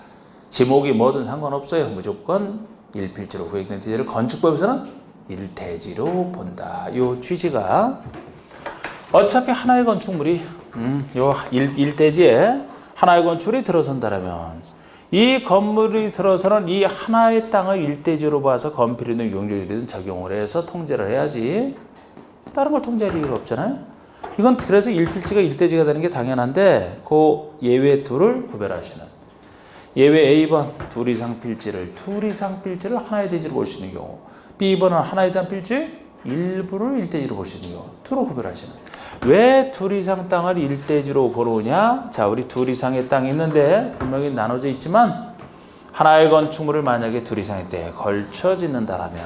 지목이 뭐든 상관없어요. 무조건 1필지로 구획된 토지를 건축법에서는 1대지로 본다. 이 취지가 어차피 하나의 건축물이 요 1대지에 하나의 건축물이 들어선다라면 이 건물이 들어서는 이 하나의 땅을 일대지로 봐서 건필이든 용적이든 적용을 해서 통제를 해야지 다른 걸 통제할 이유가 없잖아요. 이건 그래서 1필지가 1대지가 되는 게 당연한데 그 예외 둘을 구별하시는 예외 A번 둘 이상 필지를 하나의 대지로 볼 수 있는 경우 B번은 하나 이상 필지 일부를 1대지로 볼 수 있는 경우 둘로 구별하시는 왜 둘 이상 땅을 1대지로 보느냐? 자, 우리 둘 이상의 땅이 있는데 분명히 나눠져 있지만 하나의 건축물을 만약에 둘 이상의 때에 걸쳐 짓는다라면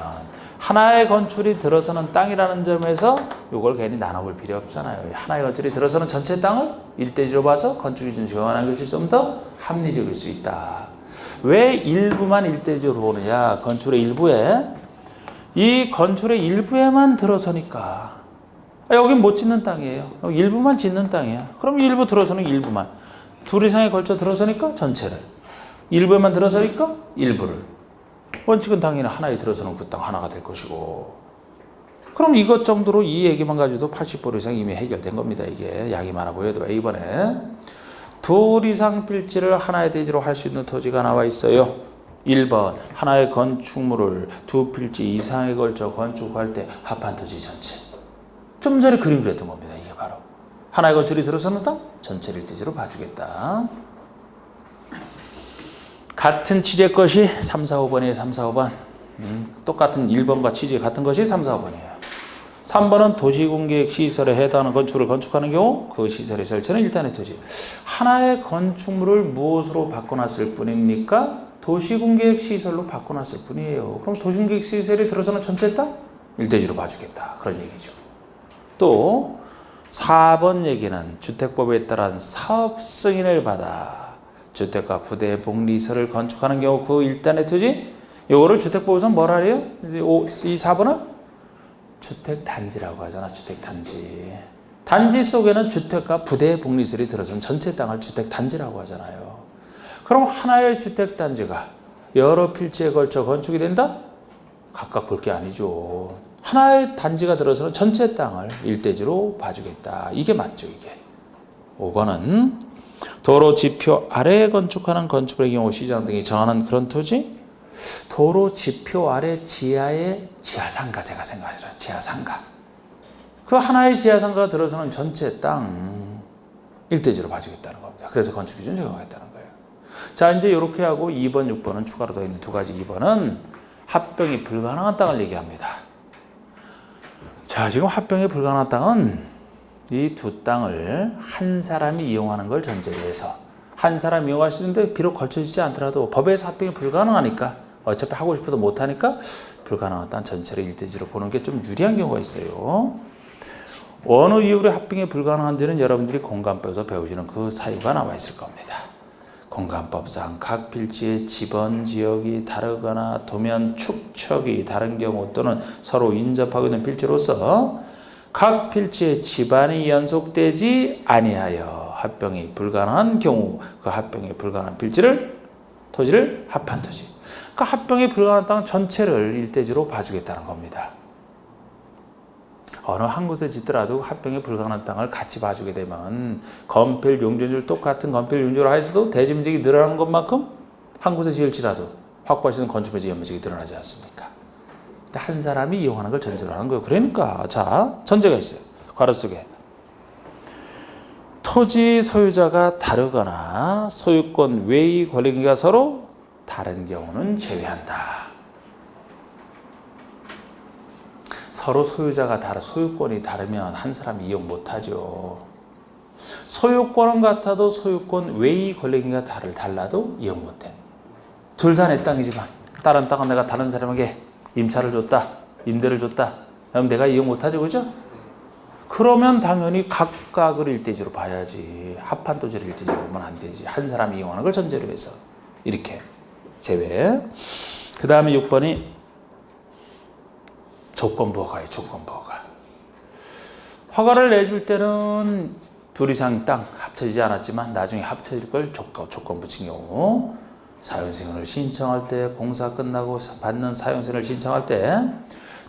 하나의 건축물이 들어서는 땅이라는 점에서 이걸 괜히 나눠볼 필요 없잖아요. 하나의 건축물이 들어서는 전체 땅을 1대지로 봐서 건축 기준 적용하는 것이 좀 더 합리적일 수 있다. 왜 일부만 1대지로 보느냐? 건축의 일부에 이 건축의 일부에만 들어서니까 여긴 못 짓는 땅이에요. 일부만 짓는 땅이야. 그럼 일부 들어서는 일부만. 둘 이상에 걸쳐 들어서니까 전체를. 일부에만 들어서니까 일부를. 원칙은 당연히 하나에 들어서는 그 땅 하나가 될 것이고. 그럼 이것 정도로 이 얘기만 가지고도 80% 이상 이미 해결된 겁니다. 이게 약이 많아 보여도 이번에 둘 이상 필지를 하나의 대지로 할 수 있는 토지가 나와 있어요. 1번 하나의 건축물을 두 필지 이상에 걸쳐 건축할 때 합한 토지 전체. 좀 전에 그림 그렸던 겁니다. 이게 바로 하나의 건축물이 들어서는 땅 전체를 1대지로 봐주겠다. 같은 취지의 것이 3, 4, 5번이에요. 3, 4, 5번 똑같은 1번과 취지 같은 것이 3, 4, 5번이에요. 3번은 도시공계획 시설에 해당하는 건축물을 건축하는 경우 그 시설의 설치는 일단의 토지. 하나의 건축물을 무엇으로 바꿔놨을 뿐입니까? 도시공계획 시설로 바꿔놨을 뿐이에요. 그럼 도시공계획 시설이 들어서는 전체 땅 1대지로 봐주겠다. 그런 얘기죠. 또 4번 얘기는 주택법에 따른 사업 승인을 받아 주택과 부대 복리시설을 건축하는 경우 그 일단의 토지 이거를 주택법에서는 뭐라 해요? 이 4번은 주택단지라고 하잖아. 주택단지. 단지 속에는 주택과 부대 복리시설이 들어선 전체 땅을 주택단지라고 하잖아요. 그럼 하나의 주택단지가 여러 필지에 걸쳐 건축이 된다? 각각 볼 게 아니죠. 하나의 단지가 들어서는 전체 땅을 1대지로 봐주겠다. 이게 맞죠, 이게. 5번은 도로 지표 아래에 건축하는 건축물의 경우 시장 등이 정하는 그런 토지? 도로 지표 아래 지하의 지하상가 제가 생각하시라. 지하상가. 그 하나의 지하상가가 들어서는 전체 땅 1대지로 봐주겠다는 겁니다. 그래서 건축기준 적용하겠다는 거예요. 자, 이제 이렇게 하고 2번, 6번은 추가로 더 있는 두 가지 2번은 합병이 불가능한 땅을 얘기합니다. 자, 지금 합병이 불가능한 땅은 이 두 땅을 한 사람이 이용하는 걸 전제로 해서 한 사람이 이용할 수 있는데 비록 걸쳐지지 않더라도 법에서 합병이 불가능하니까 어차피 하고 싶어도 못하니까 불가능한 땅 전체를 1대지로 보는 게 좀 유리한 경우가 있어요. 어느 이유로 합병이 불가능한지는 여러분들이 공간법에서 배우시는 그 사유가 나와 있을 겁니다. 공간법상 각 필지의 지번 지역이 다르거나 도면 축척이 다른 경우 또는 서로 인접하고 있는 필지로서 각 필지의 집안이 연속되지 아니하여 합병이 불가능한 경우 그 합병이 불가능한 토지를 합한 토지. 그러니까 합병이 불가능한 땅 전체를 일대지로 봐주겠다는 겁니다. 어느 한 곳에 짓더라도 합병이 불가능한 땅을 같이 봐주게 되면 건필 용적률 똑같은 건필 용적률 하에서도 대지 면적이 늘어나는 것만큼 한 곳에 지을지라도 확보할 수 있는 건축 면적이 늘어나지 않습니까? 근데 한 사람이 이용하는 걸 전제로 하는 거예요. 그러니까 자 전제가 있어요. 괄호 속에 토지 소유자가 다르거나 소유권 외의 권리가 서로 다른 경우는 제외한다. 서로 소유자가 소유권이 다르면 한 사람이 이용 못하죠. 소유권은 같아도 소유권 외의 권리가 달라도 이용 못해. 둘 다 내 땅이지만 다른 땅은 내가 다른 사람에게 임차를 줬다, 임대를 줬다. 그럼 내가 이용 못하죠, 그죠? 그러면 당연히 각각을 일대지로 봐야지. 합한 토지를 일대지로 보면 안 되지. 한 사람이 이용하는 걸 전제로 해서 이렇게 제외. 그 다음에 6번이 조건부허가예요. 조건부허가. 허가를 내줄 때는 둘 이상 땅 합쳐지지 않았지만 나중에 합쳐질 걸 조건 붙인 경우 사용승인을 신청할 때 공사 끝나고 받는 사용승인을 신청할 때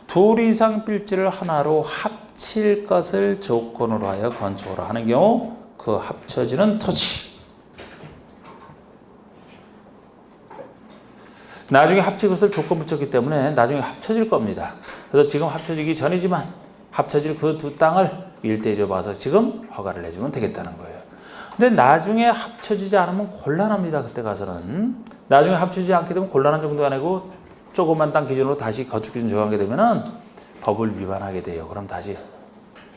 둘 이상 필지를 하나로 합칠 것을 조건으로 하여 건축을 하는 경우 그 합쳐지는 토지 나중에 합칠 것을 조건 붙였기 때문에 나중에 합쳐질 겁니다. 그래서 지금 합쳐지기 전이지만 합쳐질 그 두 땅을 일대지로 봐서 지금 허가를 내주면 되겠다는 거예요. 근데 나중에 합쳐지지 않으면 곤란합니다. 그때 가서는. 나중에 합쳐지지 않게 되면 곤란한 정도가 아니고 조그만 땅 기준으로 다시 건축기준 정하게 되면은 법을 위반하게 돼요. 그럼 다시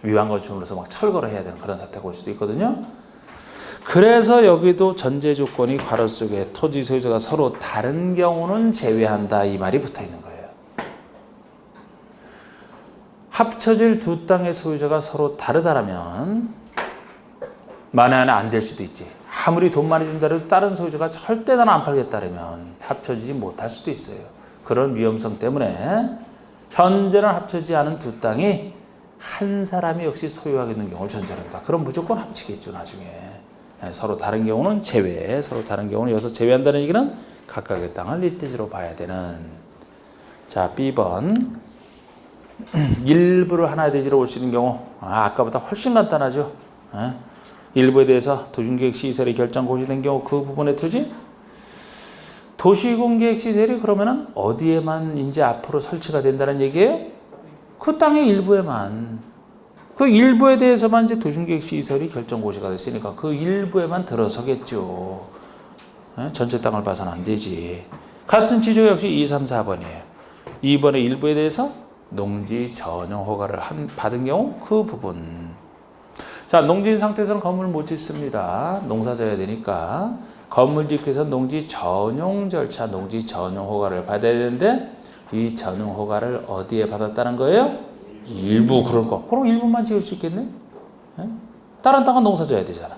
위반 건축으로서 막 철거를 해야 되는 그런 사태가 올 수도 있거든요. 그래서 여기도 전제 조건이 괄호 속에 토지 소유자가 서로 다른 경우는 제외한다 이 말이 붙어 있는 거예요. 합쳐질 두 땅의 소유자가 서로 다르다라면 만에 안 될 수도 있지. 아무리 돈 많이 준다 해도 다른 소유자가 절대 나는 안 팔겠다라면 합쳐지지 못할 수도 있어요. 그런 위험성 때문에 현재는 합쳐지지 않은 두 땅이 한 사람이 역시 소유하게 되는 경우를 전제로 한다. 그럼 무조건 합치겠죠 나중에. 서로 다른 경우는 제외, 서로 다른 경우는 여기서 제외한다는 얘기는 각각의 땅을 일대지로 봐야 되는. 자, B번. 일부를 하나의 대지로 올 수 있는 경우, 아까보다 훨씬 간단하죠. 일부에 대해서 도시공계획 시설이 결정 고시된 경우 그 부분의 토지, 도시공계획 시설이 그러면은 어디에만 이제 앞으로 설치가 된다는 얘기예요? 그 땅의 일부에만. 그 일부에 대해서만 이제 도시계획 시설이 결정 고시가 됐으니까 그 일부에만 들어서겠죠. 전체 땅을 봐서는 안 되지. 같은 취지가 역시 2, 3, 4번이에요. 2번의 일부에 대해서 농지 전용 허가를 받은 경우 그 부분. 자, 농지인 상태에서는 건물 못 짓습니다. 농사 져야 되니까. 건물 짓기 위해서 농지 전용 절차, 농지 전용 허가를 받아야 되는데 이 전용 허가를 어디에 받았다는 거예요? 일부. 그럴 거. 그럼 일부만 지을 수 있겠네? 다른 땅은 농사 져야 되잖아.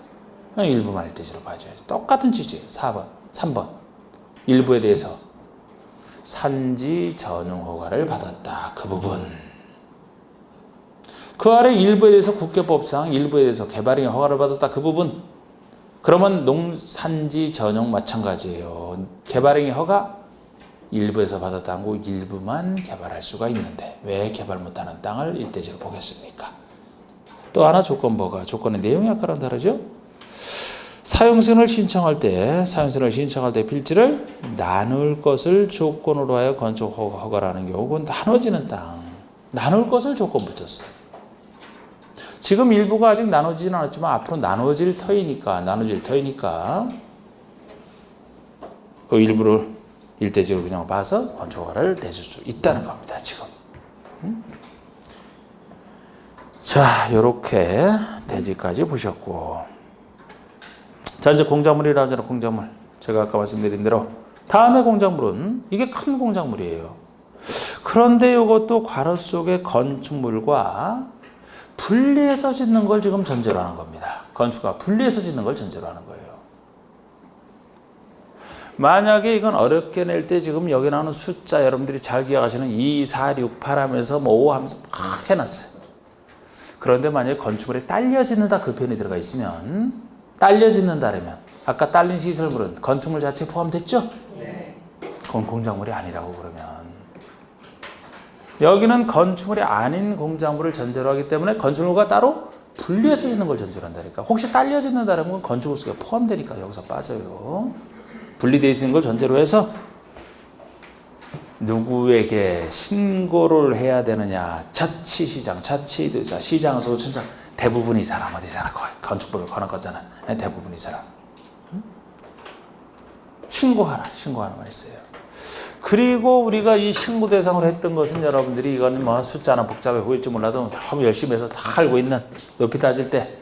일부만 일대지로 봐줘야지. 똑같은 취지예요. 4번, 3번. 일부에 대해서 산지 전용 허가를 받았다. 그 부분. 그 아래 일부에 대해서 국계법상 일부에 대해서 개발행위 허가를 받았다. 그 부분. 그러면 농산지 전용 마찬가지예요. 개발행위 허가 일부에서 받았다는 거 일부만 개발할 수가 있는데 왜 개발 못하는 땅을 일대지로 보겠습니까? 또 하나 조건부가 조건의 내용이 아까랑 다르죠? 사용승인을 신청할 때 필지를 나눌 것을 조건으로 하여 건축 허가라는 경우 그건 나눠지는 땅. 나눌 것을 조건 붙였어요. 지금 일부가 아직 나눠지진 않았지만 앞으로 나눠질 터이니까 그 일부를 일대지로 그냥 봐서 건축허가를 내줄 수 있다는 겁니다. 지금. 자, 이렇게 대지까지 보셨고, 자 이제 공작물이라고 하잖아요. 공작물. 제가 아까 말씀드린 대로 다음에 공작물은 이게 큰 공작물이에요. 그런데 이것도 괄호 속의 건축물과 분리해서 짓는 걸 지금 전제로 하는 겁니다. 건축과 분리해서 짓는 걸 전제로 하는 거예요. 만약에 이건 어렵게 낼 때 지금 여기 나오는 숫자 여러분들이 잘 기억하시는 2, 4, 6, 8 하면서 뭐 5 하면서 막 해놨어요. 그런데 만약에 건축물에 딸려 짓는다 그 표현이 들어가 있으면 딸려 짓는다라면 아까 딸린 시설물은 건축물 자체에 포함됐죠? 네. 그건 공작물이 아니라고 그러면 여기는 건축물이 아닌 공작물을 전제로 하기 때문에 건축물과 따로 분리해서 짓는 걸 전제로 한다니까. 혹시 딸려 짓는다라면 건축물 속에 포함되니까 여기서 빠져요. 분리되어 있는 걸 전제로 해서 누구에게 신고를 해야 되느냐. 자치시장, 자치도사, 시장에서 천장 대부분 이 사람 어디 사나 건축법에 관한 거잖아. 대부분 이 사람. 신고하는 말 있어요. 그리고 우리가 이 신고 대상으로 했던 것은 여러분들이 이거는 뭐 숫자나 복잡해 보일지 몰라도 너무 열심히 해서 다 알고 있는 높이 따질 때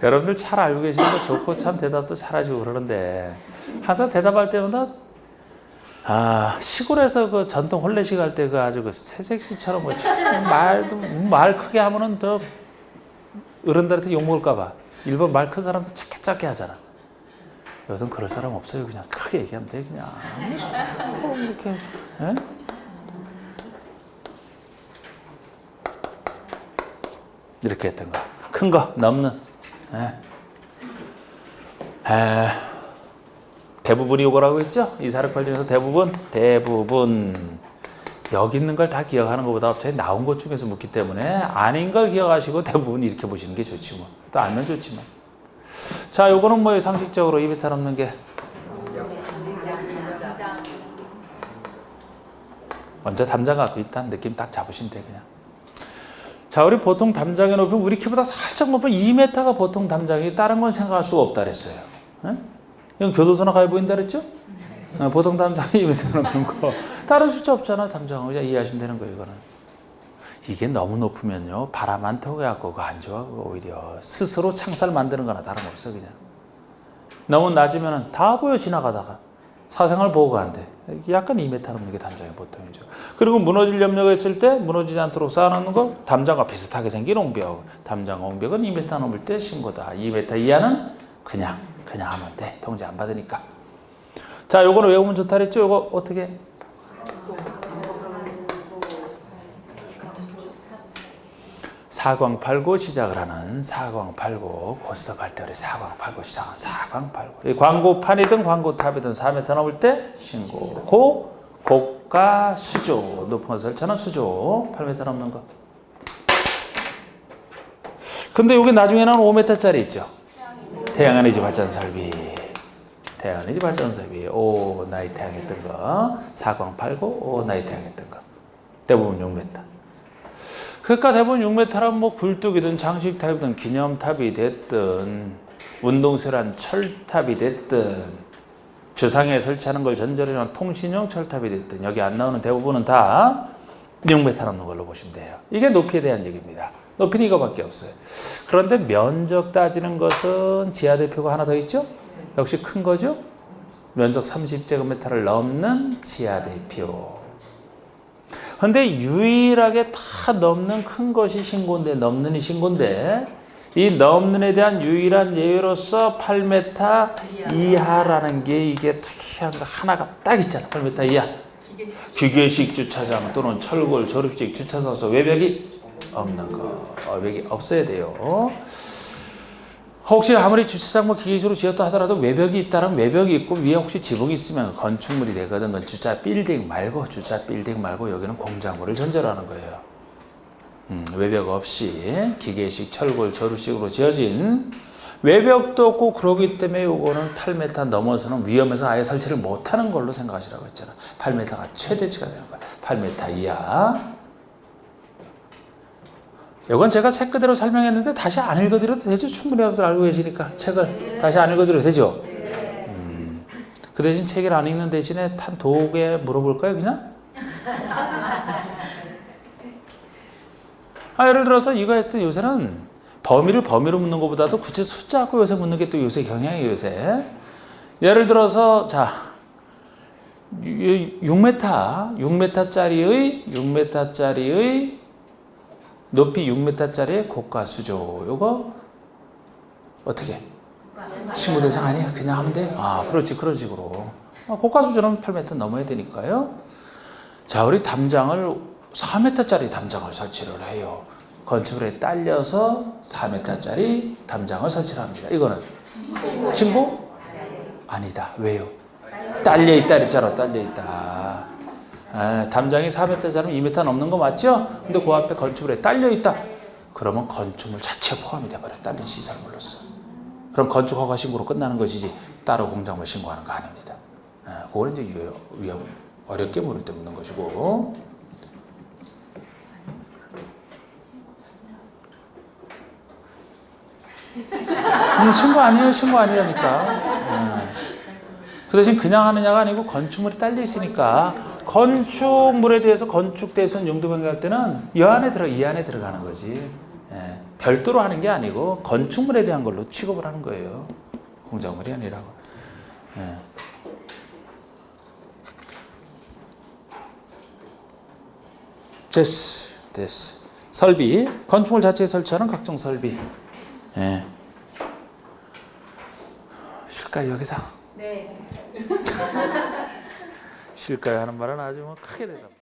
여러분들 잘 알고 계시는 거 좋고 참 대답도 잘하시고 그러는데 항상 대답할 때마다 시골에서 그 전통 혼례식 할 때 그 아주 그 새색시처럼 뭐 말 크게 하면은 더 어른들한테 욕 먹을까봐 일본 말 큰 사람도 작게 하잖아. 여기서는 그럴 사람 없어요. 그냥 크게 얘기하면 돼. 그냥 이렇게 에? 이렇게 했던 거. 큰 거 넘는. 대부분이 이거라고 했죠? 이 사례팔 중에서 대부분 여기 있는 걸 다 기억하는 것보다 갑자기 나온 것 중에서 묻기 때문에 아닌 걸 기억하시고 대부분 이렇게 보시는 게 좋지 뭐. 또 알면 좋지만. 자, 요거는 뭐 상식적으로 입에 탈 없는 게 먼저 담장 갖고 있다는 느낌 딱 잡으시면 돼 그냥. 자, 우리 보통 담장의 높이 우리 키보다 살짝 높은 2m가 보통 담장이 다른 건 생각할 수가 없다 그랬어요. 이건 교도소나 가야 보인다 그랬죠? 보통 담장이 2m 높은 거. 다른 숫자 없잖아, 담장은. 그냥 이해하시면 되는 거예요, 이거는. 이게 너무 높으면요, 바람 안 통해갖고 그거 안 좋아, 그거 오히려. 스스로 창살 만드는 거나 다름없어, 그냥. 너무 낮으면 다 보여, 지나가다가. 사생활 보호가 안 돼. 약간 2m 넘는 게 담장의 보통이죠. 그리고 무너질 염려가 있을 때 무너지지 않도록 쌓아놓는 거 담장과 비슷하게 생긴 옹벽. 담장 옹벽은 2m 넘을 때 신고다. 2m 이하는 그냥 하면 돼. 통지 안 받으니까. 자, 요거는 외우면 좋다 그랬죠? 요거 어떻게? 사광팔고 시작을 하는 사광팔고 고스톱 할 때 우리 사광팔고 시작하는 사광팔고 이 광고판이든 광고탑이든 4m 넘을 때 신고 고가 수조 높은 것을 설치하는 수조 8m 넘는 거. 근데 여기 나중에 나오는 5m짜리 있죠. 태양에너지 발전설비 태양에너지 발전설비 오 나이 태양 했던 거 사광팔고 오 나이 태양 했던 거 대부분 6m. 그러니까 대부분 6m란 뭐 굴뚝이든 장식탑이든 기념탑이 됐든 운동설한 철탑이 됐든 주상에 설치하는 걸 전제로 한 통신용 철탑이 됐든 여기 안 나오는 대부분은 다 6m 넘는 걸로 보시면 돼요. 이게 높이에 대한 얘기입니다. 높이는 이거밖에 없어요. 그런데 면적 따지는 것은 지하대표가 하나 더 있죠? 역시 큰 거죠? 면적 30제곱미터를 넘는 지하대표. 근데 유일하게 다 넘는 큰 것이 신고인데 넘는이 신고인데 이 넘는에 대한 유일한 예외로서 8m 이하라는 게 이게 특이한 거 하나가 딱 있잖아. 8m 이하. 기계식 주차장 또는 철골 조립식 주차장소 외벽이 없는 거. 외벽이 없어야 돼요. 혹시 아무리 주차장 뭐 기계식으로 지었다 하더라도 외벽이 있다면 외벽이 있고 위에 혹시 지붕이 있으면 건축물이 되거든. 그건 주차 빌딩 말고 여기는 공작물을 전제로 하는 거예요. 외벽 없이 기계식 철골 조립식으로 지어진 외벽도 없고 그러기 때문에 요거는 8m 넘어서는 위험해서 아예 설치를 못하는 걸로 생각하시라고 했잖아. 8m가 최대치가 되는 거야. 8m 이하. 이건 제가 책 그대로 설명했는데 다시 안 읽어드려도 되죠? 충분히 여러분들 알고 계시니까 책을 다시 안 읽어드려도 되죠? 그 대신 책을 안 읽는 대신에 탄 도구에 물어볼까요 그냥? 예를 들어서 이거 했던 요새는 범위로 묻는 것보다도 구체 숫자하고 요새 묻는 게 또 요새 경향이에요 요새. 예를 들어서 자 6m짜리의 높이 6m짜리의 고가 수조 요거 어떻게? 신고 대상 아니야? 그냥 하면 돼? 아, 그렇지. 그런 식으로. 고가 수준은 8m 넘어야 되니까요. 자, 우리 담장을 4m짜리 담장을 설치를 해요. 건축물에 딸려서 4m짜리 담장을 설치를 합니다. 이거는 신고? 아니다. 왜요? 딸려있다 그랬잖아. 딸려있다. 담장이 4m짜리 2m 넘는 거 맞죠? 근데 그 앞에 건축물에 딸려있다. 그러면 건축물 자체가 포함이 돼버려. 딸린 시설물로서. 그럼 건축 허가 신고로 끝나는 것이지 따로 공작물 신고하는 거 아닙니다. 그거는 이제 어렵게 물을 때 묻는 것이고. 신고 아니에요. 신고 아니라니까. 그 대신 그냥 하느냐가 아니고 건축물이 딸려 있으니까 건축물에 대해서 건축대에서 용도 변경할 때는 이 안에 들어가는 거지. 별도로 하는 게 아니고 건축물에 대한 걸로 취급을 하는 거예요. 공작물이 아니라고. 됐어. 설비. 건축물 자체에 설치하는 각종 설비. 쉴까요, 여기서? 네. 쉴까요 하는 말은 아주 뭐 크게 대답.